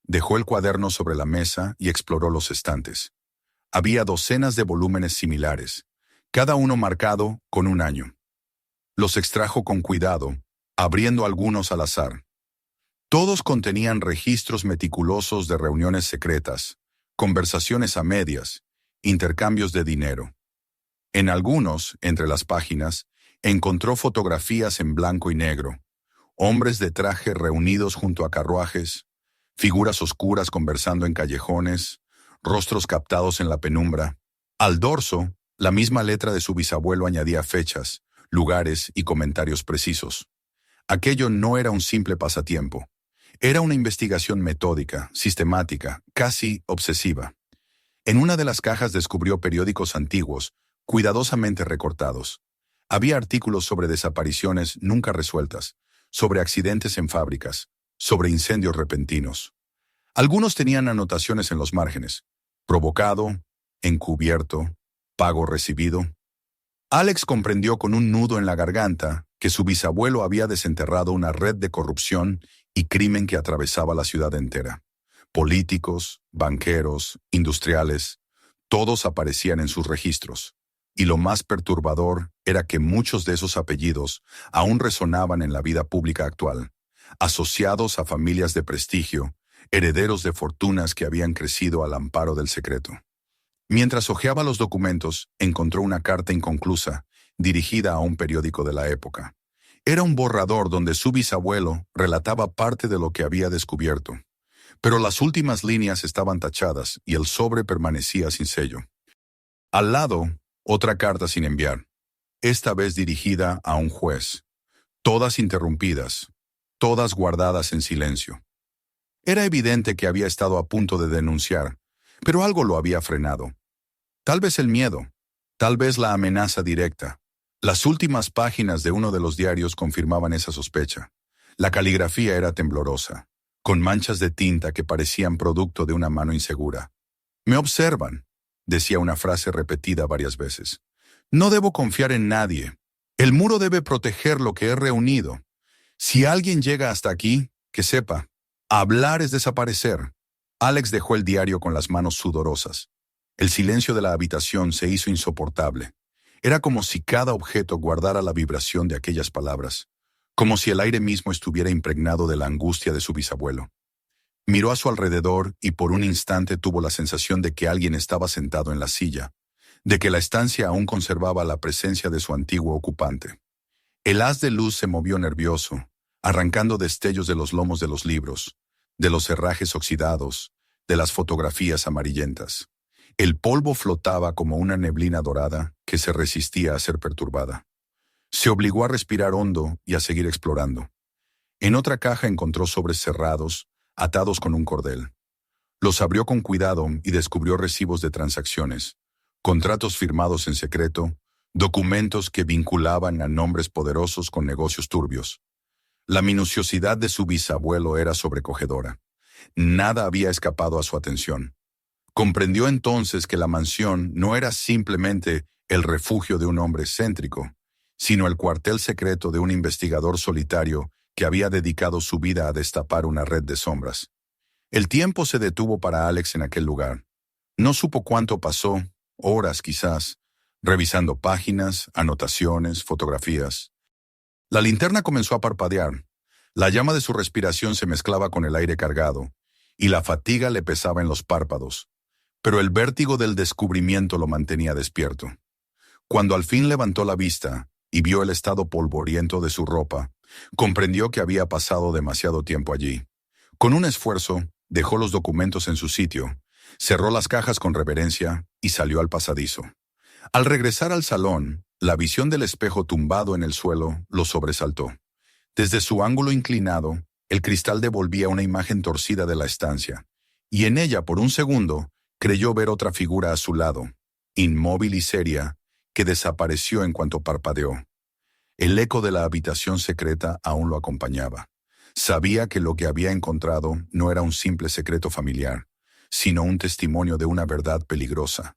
Dejó el cuaderno sobre la mesa y exploró los estantes. Había docenas de volúmenes similares, cada uno marcado con un año. Los extrajo con cuidado, abriendo algunos al azar. Todos contenían registros meticulosos de reuniones secretas, conversaciones a medias, intercambios de dinero. En algunos, entre las páginas, encontró fotografías en blanco y negro, hombres de traje reunidos junto a carruajes, figuras oscuras conversando en callejones, rostros captados en la penumbra. Al dorso, la misma letra de su bisabuelo añadía fechas, lugares y comentarios precisos. Aquello no era un simple pasatiempo. Era una investigación metódica, sistemática, casi obsesiva. En una de las cajas descubrió periódicos antiguos, cuidadosamente recortados. Había artículos sobre desapariciones nunca resueltas, sobre accidentes en fábricas, sobre incendios repentinos. Algunos tenían anotaciones en los márgenes: provocado, encubierto, pago recibido. Alex comprendió con un nudo en la garganta que su bisabuelo había desenterrado una red de corrupción y crimen que atravesaba la ciudad entera. Políticos, banqueros, industriales, todos aparecían en sus registros. Y lo más perturbador era que muchos de esos apellidos aún resonaban en la vida pública actual, asociados a familias de prestigio, herederos de fortunas que habían crecido al amparo del secreto. Mientras hojeaba los documentos, encontró una carta inconclusa, dirigida a un periódico de la época. Era un borrador donde su bisabuelo relataba parte de lo que había descubierto, pero las últimas líneas estaban tachadas y el sobre permanecía sin sello. Al lado, otra carta sin enviar, esta vez dirigida a un juez, todas interrumpidas, todas guardadas en silencio. Era evidente que había estado a punto de denunciar, pero algo lo había frenado. Tal vez el miedo, tal vez la amenaza directa. Las últimas páginas de uno de los diarios confirmaban esa sospecha. La caligrafía era temblorosa, con manchas de tinta que parecían producto de una mano insegura. «Me observan», decía una frase repetida varias veces. «No debo confiar en nadie. El muro debe proteger lo que he reunido. Si alguien llega hasta aquí, que sepa, Hablar es desaparecer. Alex dejó el diario con las manos sudorosas. El silencio de la habitación se hizo insoportable. Era como si cada objeto guardara la vibración de aquellas palabras, como si el aire mismo estuviera impregnado de la angustia de su bisabuelo. Miró a su alrededor y por un instante tuvo la sensación de que alguien estaba sentado en la silla, de que la estancia aún conservaba la presencia de su antiguo ocupante. El haz de luz se movió nervioso, arrancando destellos de los lomos de los libros, de los herrajes oxidados, de las fotografías amarillentas. El polvo flotaba como una neblina dorada que se resistía a ser perturbada. Se obligó a respirar hondo y a seguir explorando. En otra caja encontró sobres cerrados, atados con un cordel. Los abrió con cuidado y descubrió recibos de transacciones, contratos firmados en secreto, documentos que vinculaban a nombres poderosos con negocios turbios. La minuciosidad de su bisabuelo era sobrecogedora. Nada había escapado a su atención. Comprendió entonces que la mansión no era simplemente el refugio de un hombre excéntrico, sino el cuartel secreto de un investigador solitario que había dedicado su vida a destapar una red de sombras. El tiempo se detuvo para Alex en aquel lugar. No supo cuánto pasó, horas quizás, revisando páginas, anotaciones, fotografías. La linterna comenzó a parpadear. La llama de su respiración se mezclaba con el aire cargado, y la fatiga le pesaba en los párpados. Pero el vértigo del descubrimiento lo mantenía despierto. Cuando al fin levantó la vista y vio el estado polvoriento de su ropa, comprendió que había pasado demasiado tiempo allí. Con un esfuerzo, dejó los documentos en su sitio, cerró las cajas con reverencia y salió al pasadizo. Al regresar al salón, la visión del espejo tumbado en el suelo lo sobresaltó. Desde su ángulo inclinado, el cristal devolvía una imagen torcida de la estancia, y en ella, por un segundo, creyó ver otra figura a su lado, inmóvil y seria, que desapareció en cuanto parpadeó. El eco de la habitación secreta aún lo acompañaba. Sabía que lo que había encontrado no era un simple secreto familiar, sino un testimonio de una verdad peligrosa.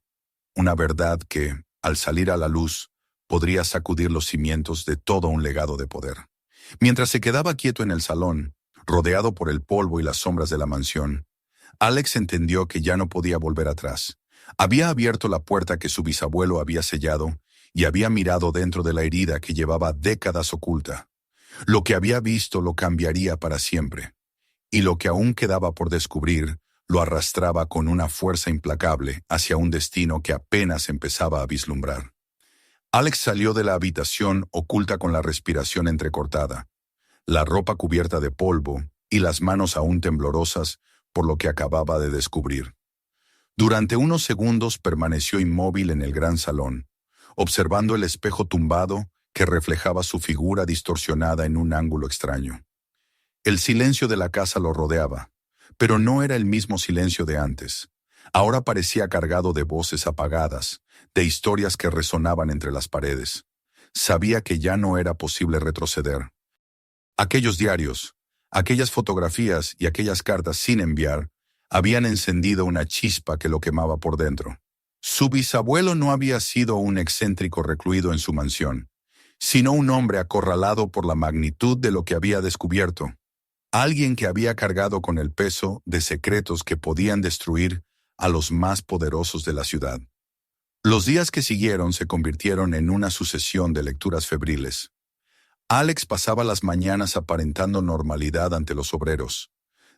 Una verdad que, al salir a la luz, podría sacudir los cimientos de todo un legado de poder. Mientras se quedaba quieto en el salón, rodeado por el polvo y las sombras de la mansión, Alex entendió que ya no podía volver atrás. Había abierto la puerta que su bisabuelo había sellado y había mirado dentro de la herida que llevaba décadas oculta. Lo que había visto lo cambiaría para siempre, y lo que aún quedaba por descubrir lo arrastraba con una fuerza implacable hacia un destino que apenas empezaba a vislumbrar. Alex salió de la habitación oculta con la respiración entrecortada, la ropa cubierta de polvo y las manos aún temblorosas por lo que acababa de descubrir. Durante unos segundos permaneció inmóvil en el gran salón, observando el espejo tumbado que reflejaba su figura distorsionada en un ángulo extraño. El silencio de la casa lo rodeaba, pero no era el mismo silencio de antes. Ahora parecía cargado de voces apagadas, de historias que resonaban entre las paredes. Sabía que ya no era posible retroceder. Aquellos diarios, aquellas fotografías y aquellas cartas sin enviar habían encendido una chispa que lo quemaba por dentro. Su bisabuelo no había sido un excéntrico recluido en su mansión, sino un hombre acorralado por la magnitud de lo que había descubierto. Alguien que había cargado con el peso de secretos que podían destruir a los más poderosos de la ciudad. Los días que siguieron se convirtieron en una sucesión de lecturas febriles. Alex pasaba las mañanas aparentando normalidad ante los obreros,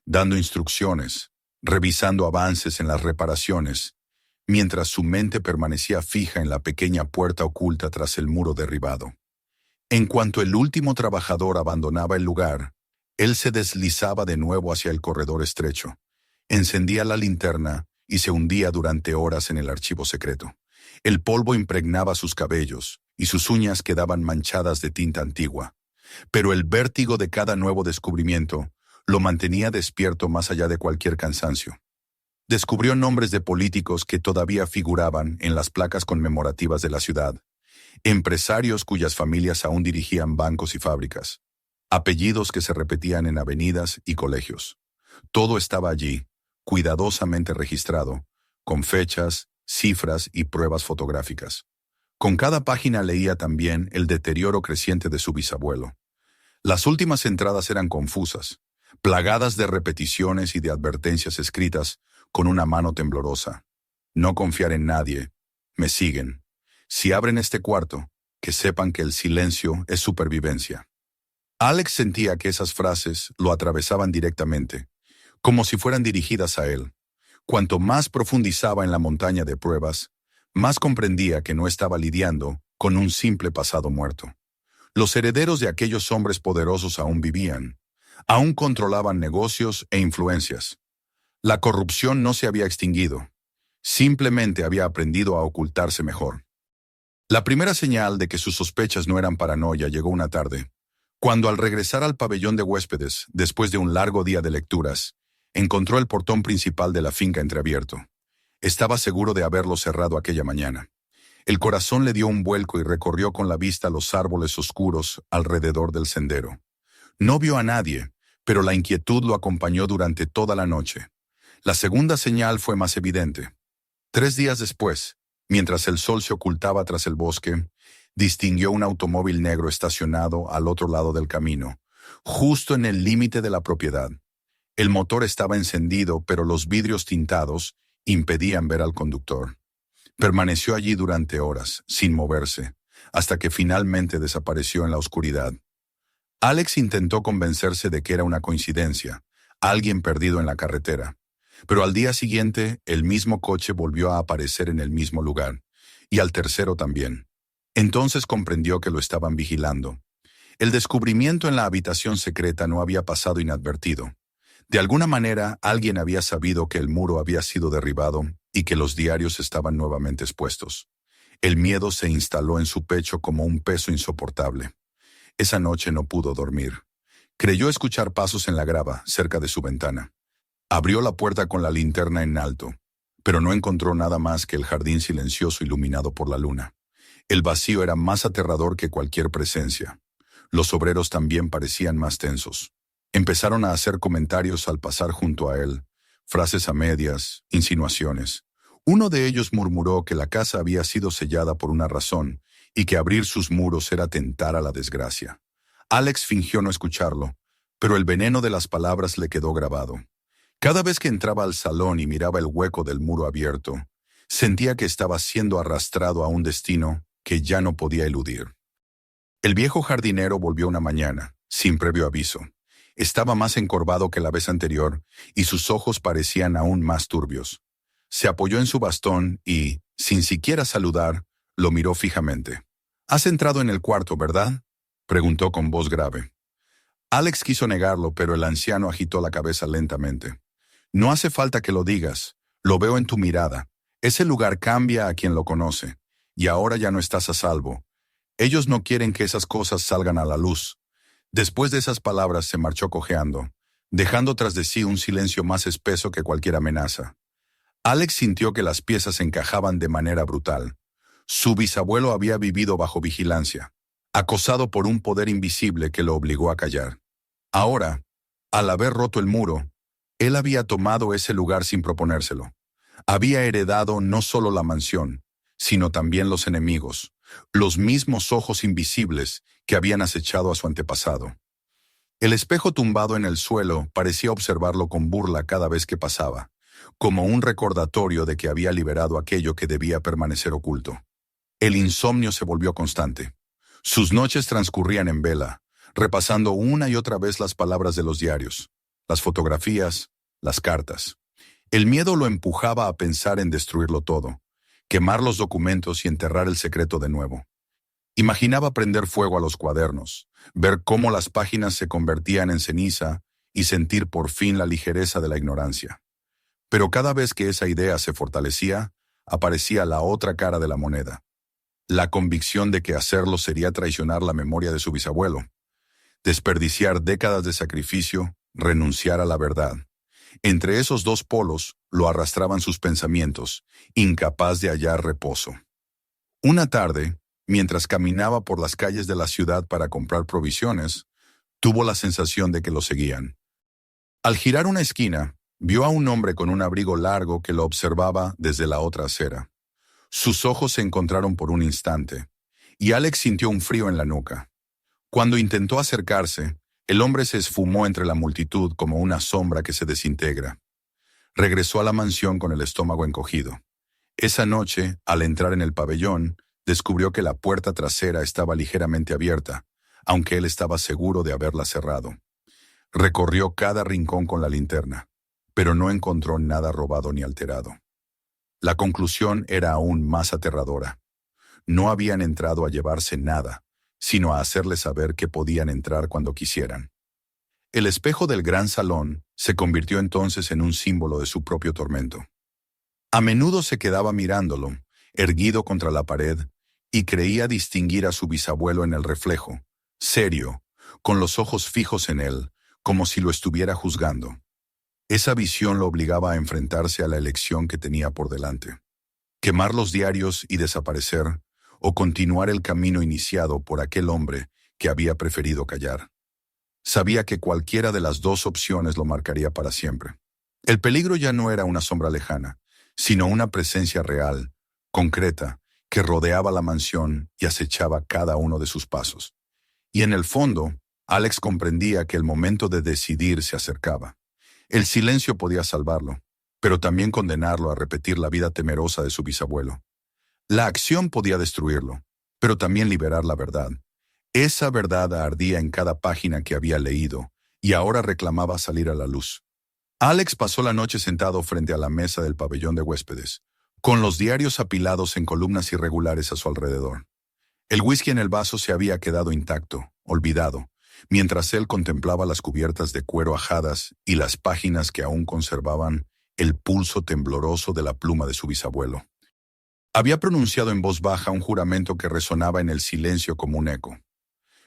dando instrucciones, revisando avances en las reparaciones, mientras su mente permanecía fija en la pequeña puerta oculta tras el muro derribado. En cuanto el último trabajador abandonaba el lugar, él se deslizaba de nuevo hacia el corredor estrecho, encendía la linterna y se hundía durante horas en el archivo secreto. El polvo impregnaba sus cabellos y sus uñas quedaban manchadas de tinta antigua, pero el vértigo de cada nuevo descubrimiento lo mantenía despierto más allá de cualquier cansancio. Descubrió nombres de políticos que todavía figuraban en las placas conmemorativas de la ciudad, empresarios cuyas familias aún dirigían bancos y fábricas, apellidos que se repetían en avenidas y colegios. Todo estaba allí, cuidadosamente registrado, con fechas, cifras y pruebas fotográficas. Con cada página leía también el deterioro creciente de su bisabuelo. Las últimas entradas eran confusas, plagadas de repeticiones y de advertencias escritas con una mano temblorosa. No confiar en nadie. Me siguen. Si abren este cuarto, que sepan que el silencio es supervivencia. Alex sentía que esas frases lo atravesaban directamente, como si fueran dirigidas a él. Cuanto más profundizaba en la montaña de pruebas, más comprendía que no estaba lidiando con un simple pasado muerto. Los herederos de aquellos hombres poderosos aún vivían, aún controlaban negocios e influencias. La corrupción no se había extinguido, simplemente había aprendido a ocultarse mejor. La primera señal de que sus sospechas no eran paranoia llegó una tarde, cuando al regresar al pabellón de huéspedes, después de un largo día de lecturas, encontró el portón principal de la finca entreabierto. Estaba seguro de haberlo cerrado aquella mañana. El corazón le dio un vuelco y recorrió con la vista los árboles oscuros alrededor del sendero. No vio a nadie, pero la inquietud lo acompañó durante toda la noche. La segunda señal fue más evidente. 3 días después, mientras el sol se ocultaba tras el bosque, distinguió un automóvil negro estacionado al otro lado del camino, justo en el límite de la propiedad. El motor estaba encendido, pero los vidrios tintados impedían ver al conductor. Permaneció allí durante horas, sin moverse, hasta que finalmente desapareció en la oscuridad. Alex intentó convencerse de que era una coincidencia, alguien perdido en la carretera. Pero al día siguiente, el mismo coche volvió a aparecer en el mismo lugar, y al tercero también. Entonces comprendió que lo estaban vigilando. El descubrimiento en la habitación secreta no había pasado inadvertido. De alguna manera, alguien había sabido que el muro había sido derribado y que los diarios estaban nuevamente expuestos. El miedo se instaló en su pecho como un peso insoportable. Esa noche no pudo dormir. Creyó escuchar pasos en la grava, cerca de su ventana. Abrió la puerta con la linterna en alto, pero no encontró nada más que el jardín silencioso iluminado por la luna. El vacío era más aterrador que cualquier presencia. Los obreros también parecían más tensos. Empezaron a hacer comentarios al pasar junto a él, frases a medias, insinuaciones. Uno de ellos murmuró que la casa había sido sellada por una razón y que abrir sus muros era tentar a la desgracia. Alex fingió no escucharlo, pero el veneno de las palabras le quedó grabado. Cada vez que entraba al salón y miraba el hueco del muro abierto, sentía que estaba siendo arrastrado a un destino que ya no podía eludir. El viejo jardinero volvió una mañana, sin previo aviso. Estaba más encorvado que la vez anterior y sus ojos parecían aún más turbios. Se apoyó en su bastón y, sin siquiera saludar, lo miró fijamente. «¿Has entrado en el cuarto, verdad?», preguntó con voz grave. Alex quiso negarlo, pero el anciano agitó la cabeza lentamente. «No hace falta que lo digas. Lo veo en tu mirada. Ese lugar cambia a quien lo conoce. Y ahora ya no estás a salvo. Ellos no quieren que esas cosas salgan a la luz». Después de esas palabras se marchó cojeando, dejando tras de sí un silencio más espeso que cualquier amenaza. Alex sintió que las piezas encajaban de manera brutal. Su bisabuelo había vivido bajo vigilancia, acosado por un poder invisible que lo obligó a callar. Ahora, al haber roto el muro, él había tomado ese lugar sin proponérselo. Había heredado no solo la mansión, sino también los enemigos, los mismos ojos invisibles que habían acechado a su antepasado. El espejo tumbado en el suelo parecía observarlo con burla cada vez que pasaba, como un recordatorio de que había liberado aquello que debía permanecer oculto. El insomnio se volvió constante. Sus noches transcurrían en vela, repasando una y otra vez las palabras de los diarios, las fotografías, las cartas. El miedo lo empujaba a pensar en destruirlo todo, quemar los documentos y enterrar el secreto de nuevo. Imaginaba prender fuego a los cuadernos, ver cómo las páginas se convertían en ceniza y sentir por fin la ligereza de la ignorancia. Pero cada vez que esa idea se fortalecía, aparecía la otra cara de la moneda. La convicción de que hacerlo sería traicionar la memoria de su bisabuelo, desperdiciar décadas de sacrificio, renunciar a la verdad. Entre esos dos polos lo arrastraban sus pensamientos, incapaz de hallar reposo. Una tarde, mientras caminaba por las calles de la ciudad para comprar provisiones, tuvo la sensación de que lo seguían. Al girar una esquina, vio a un hombre con un abrigo largo que lo observaba desde la otra acera. Sus ojos se encontraron por un instante, y Alex sintió un frío en la nuca. Cuando intentó acercarse, El hombre se esfumó entre la multitud como una sombra que se desintegra. Regresó a la mansión con el estómago encogido. Esa noche, al entrar en el pabellón, descubrió que la puerta trasera estaba ligeramente abierta, aunque él estaba seguro de haberla cerrado. Recorrió cada rincón con la linterna, pero no encontró nada robado ni alterado. La conclusión era aún más aterradora. No habían entrado a llevarse nada, sino a hacerle saber que podían entrar cuando quisieran. El espejo del gran salón se convirtió entonces en un símbolo de su propio tormento. A menudo se quedaba mirándolo, erguido contra la pared, y creía distinguir a su bisabuelo en el reflejo, serio, con los ojos fijos en él, como si lo estuviera juzgando. Esa visión lo obligaba a enfrentarse a la elección que tenía por delante. Quemar los diarios y desaparecer, o continuar el camino iniciado por aquel hombre que había preferido callar. Sabía que cualquiera de las dos opciones lo marcaría para siempre. El peligro ya no era una sombra lejana, sino una presencia real, concreta, que rodeaba la mansión y acechaba cada uno de sus pasos. Y en el fondo, Alex comprendía que el momento de decidir se acercaba. El silencio podía salvarlo, pero también condenarlo a repetir la vida temerosa de su bisabuelo. La acción podía destruirlo, pero también liberar la verdad. Esa verdad ardía en cada página que había leído, y ahora reclamaba salir a la luz. Alex pasó la noche sentado frente a la mesa del pabellón de huéspedes, con los diarios apilados en columnas irregulares a su alrededor. El whisky en el vaso se había quedado intacto, olvidado, mientras él contemplaba las cubiertas de cuero ajadas y las páginas que aún conservaban el pulso tembloroso de la pluma de su bisabuelo. Había pronunciado en voz baja un juramento que resonaba en el silencio como un eco.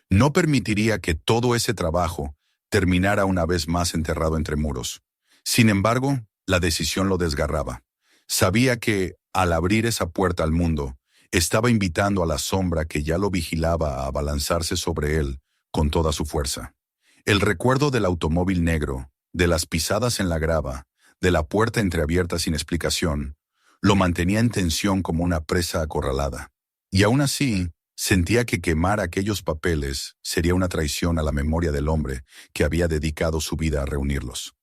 No permitiría que todo ese trabajo terminara una vez más enterrado entre muros. Sin embargo, la decisión lo desgarraba. Sabía que, al abrir esa puerta al mundo, estaba invitando a la sombra que ya lo vigilaba a abalanzarse sobre él con toda su fuerza. El recuerdo del automóvil negro, de las pisadas en la grava, de la puerta entreabierta sin explicación, lo mantenía en tensión como una presa acorralada. Y aún así, sentía que quemar aquellos papeles sería una traición a la memoria del hombre que había dedicado su vida a reunirlos.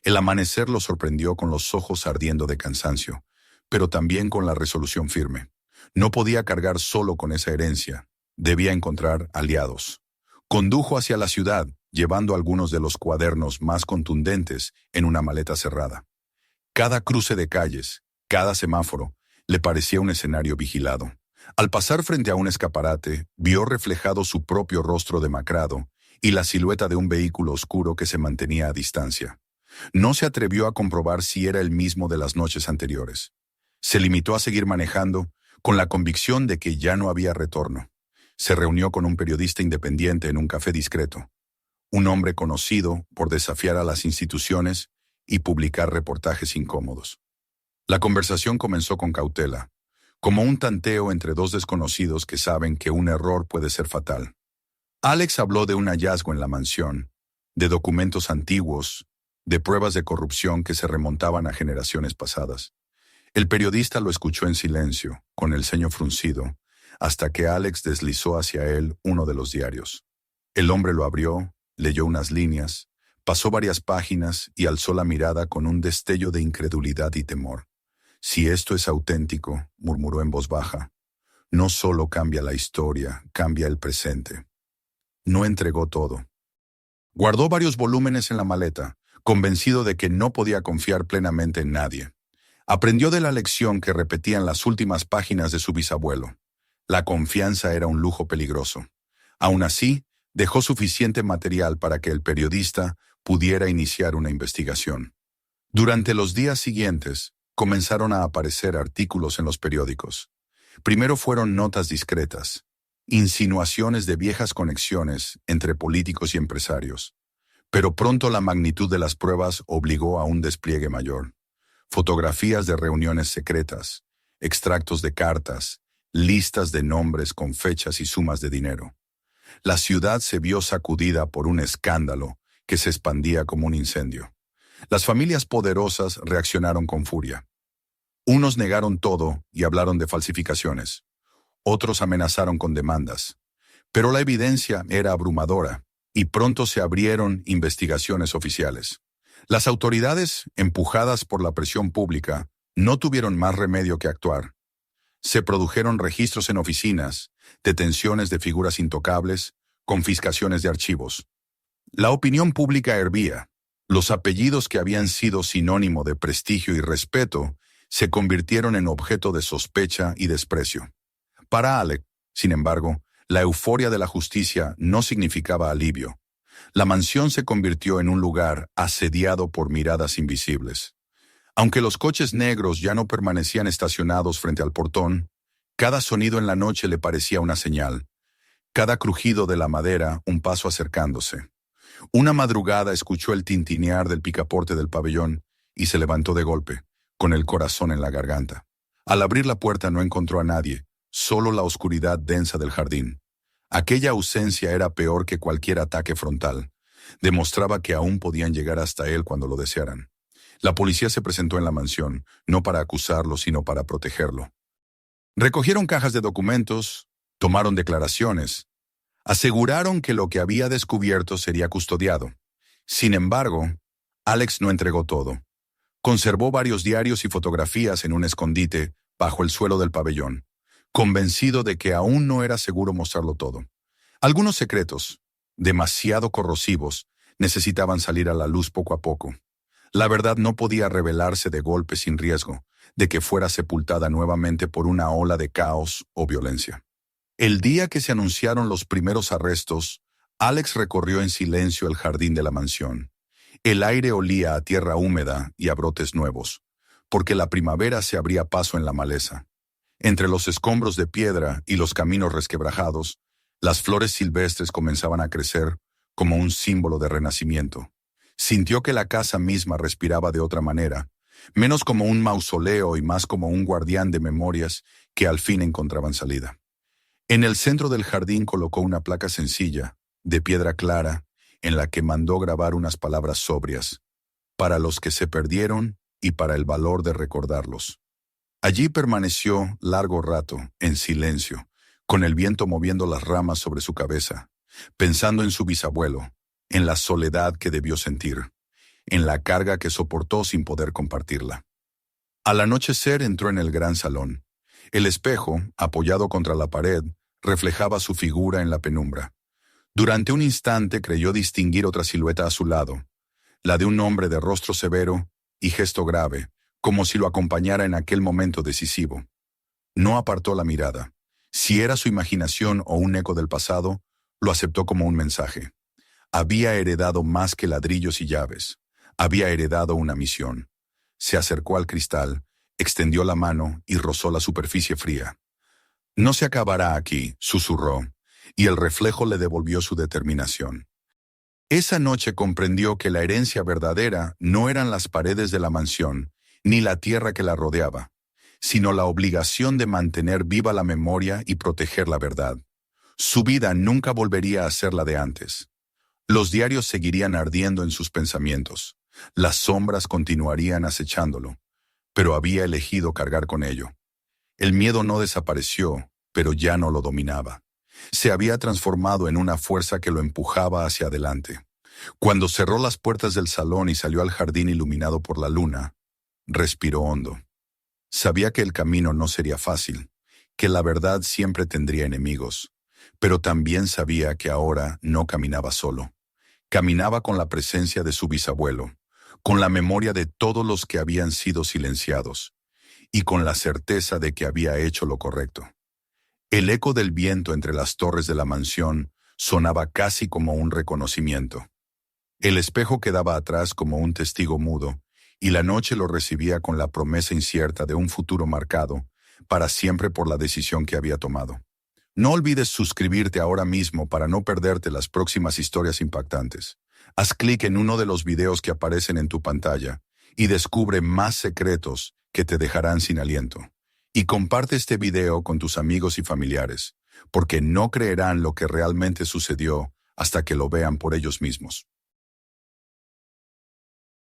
El amanecer lo sorprendió con los ojos ardiendo de cansancio, pero también con la resolución firme. No podía cargar solo con esa herencia, debía encontrar aliados. Condujo hacia la ciudad, llevando algunos de los cuadernos más contundentes en una maleta cerrada. Cada cruce de calles, cada semáforo, le parecía un escenario vigilado. Al pasar frente a un escaparate, vio reflejado su propio rostro demacrado y la silueta de un vehículo oscuro que se mantenía a distancia. No se atrevió a comprobar si era el mismo de las noches anteriores. Se limitó a seguir manejando, con la convicción de que ya no había retorno. Se reunió con un periodista independiente en un café discreto, un hombre conocido por desafiar a las instituciones y publicar reportajes incómodos. La conversación comenzó con cautela, como un tanteo entre dos desconocidos que saben que un error puede ser fatal. Alex habló de un hallazgo en la mansión, de documentos antiguos, de pruebas de corrupción que se remontaban a generaciones pasadas. El periodista lo escuchó en silencio, con el ceño fruncido, hasta que Alex deslizó hacia él uno de los diarios. El hombre lo abrió, leyó unas líneas, pasó varias páginas y alzó la mirada con un destello de incredulidad y temor. «Si esto es auténtico», murmuró en voz baja, «no solo cambia la historia, cambia el presente». No entregó todo. Guardó varios volúmenes en la maleta, convencido de que no podía confiar plenamente en nadie. Aprendió de la lección que repetían las últimas páginas de su bisabuelo. La confianza era un lujo peligroso. Aún así, dejó suficiente material para que el periodista pudiera iniciar una investigación. Durante los días siguientes, comenzaron a aparecer artículos en los periódicos. Primero fueron notas discretas, insinuaciones de viejas conexiones entre políticos y empresarios. Pero pronto la magnitud de las pruebas obligó a un despliegue mayor. Fotografías de reuniones secretas, extractos de cartas, listas de nombres con fechas y sumas de dinero. La ciudad se vio sacudida por un escándalo que se expandía como un incendio. Las familias poderosas reaccionaron con furia. Unos negaron todo y hablaron de falsificaciones. Otros amenazaron con demandas. Pero la evidencia era abrumadora y pronto se abrieron investigaciones oficiales. Las autoridades, empujadas por la presión pública, no tuvieron más remedio que actuar. Se produjeron registros en oficinas, detenciones de figuras intocables, confiscaciones de archivos. La opinión pública hervía. Los apellidos que habían sido sinónimo de prestigio y respeto se convirtieron en objeto de sospecha y desprecio. Para Alex, sin embargo, la euforia de la justicia no significaba alivio. La mansión se convirtió en un lugar asediado por miradas invisibles. Aunque los coches negros ya no permanecían estacionados frente al portón, cada sonido en la noche le parecía una señal. Cada crujido de la madera, un paso acercándose. Una madrugada escuchó el tintinear del picaporte del pabellón y se levantó de golpe, con el corazón en la garganta. Al abrir la puerta no encontró a nadie, solo la oscuridad densa del jardín. Aquella ausencia era peor que cualquier ataque frontal. Demostraba que aún podían llegar hasta él cuando lo desearan. La policía se presentó en la mansión, no para acusarlo, sino para protegerlo. Recogieron cajas de documentos, tomaron declaraciones, aseguraron que lo que había descubierto sería custodiado. Sin embargo, Alex no entregó todo. Conservó varios diarios y fotografías en un escondite bajo el suelo del pabellón, convencido de que aún no era seguro mostrarlo todo. Algunos secretos, demasiado corrosivos, necesitaban salir a la luz poco a poco. La verdad no podía revelarse de golpe sin riesgo de que fuera sepultada nuevamente por una ola de caos o violencia. El día que se anunciaron los primeros arrestos, Alex recorrió en silencio el jardín de la mansión. El aire olía a tierra húmeda y a brotes nuevos, porque la primavera se abría paso en la maleza. Entre los escombros de piedra y los caminos resquebrajados, las flores silvestres comenzaban a crecer como un símbolo de renacimiento. Sintió que la casa misma respiraba de otra manera, menos como un mausoleo y más como un guardián de memorias que al fin encontraban salida. En el centro del jardín colocó una placa sencilla, de piedra clara, en la que mandó grabar unas palabras sobrias, para los que se perdieron y para el valor de recordarlos. Allí permaneció largo rato, en silencio, con el viento moviendo las ramas sobre su cabeza, pensando en su bisabuelo, en la soledad que debió sentir, en la carga que soportó sin poder compartirla. Al anochecer entró en el gran salón. El espejo, apoyado contra la pared, reflejaba su figura en la penumbra. Durante un instante creyó distinguir otra silueta a su lado, la de un hombre de rostro severo y gesto grave, como si lo acompañara en aquel momento decisivo. No apartó la mirada. Si era su imaginación o un eco del pasado, lo aceptó como un mensaje. Había heredado más que ladrillos y llaves. Había heredado una misión. Se acercó al cristal, extendió la mano y rozó la superficie fría. «No se acabará aquí», susurró, y el reflejo le devolvió su determinación. Esa noche comprendió que la herencia verdadera no eran las paredes de la mansión, ni la tierra que la rodeaba, sino la obligación de mantener viva la memoria y proteger la verdad. Su vida nunca volvería a ser la de antes. Los diarios seguirían ardiendo en sus pensamientos. Las sombras continuarían acechándolo, pero había elegido cargar con ello. El miedo no desapareció, pero ya no lo dominaba. Se había transformado en una fuerza que lo empujaba hacia adelante. Cuando cerró las puertas del salón y salió al jardín iluminado por la luna, respiró hondo. Sabía que el camino no sería fácil, que la verdad siempre tendría enemigos, pero también sabía que ahora no caminaba solo. Caminaba con la presencia de su bisabuelo, con la memoria de todos los que habían sido silenciados, y con la certeza de que había hecho lo correcto. El eco del viento entre las torres de la mansión sonaba casi como un reconocimiento. El espejo quedaba atrás como un testigo mudo, y la noche lo recibía con la promesa incierta de un futuro marcado para siempre por la decisión que había tomado. No olvides suscribirte ahora mismo para no perderte las próximas historias impactantes. Haz clic en uno de los videos que aparecen en tu pantalla y descubre más secretos que te dejarán sin aliento. Y comparte este video con tus amigos y familiares, porque no creerán lo que realmente sucedió hasta que lo vean por ellos mismos.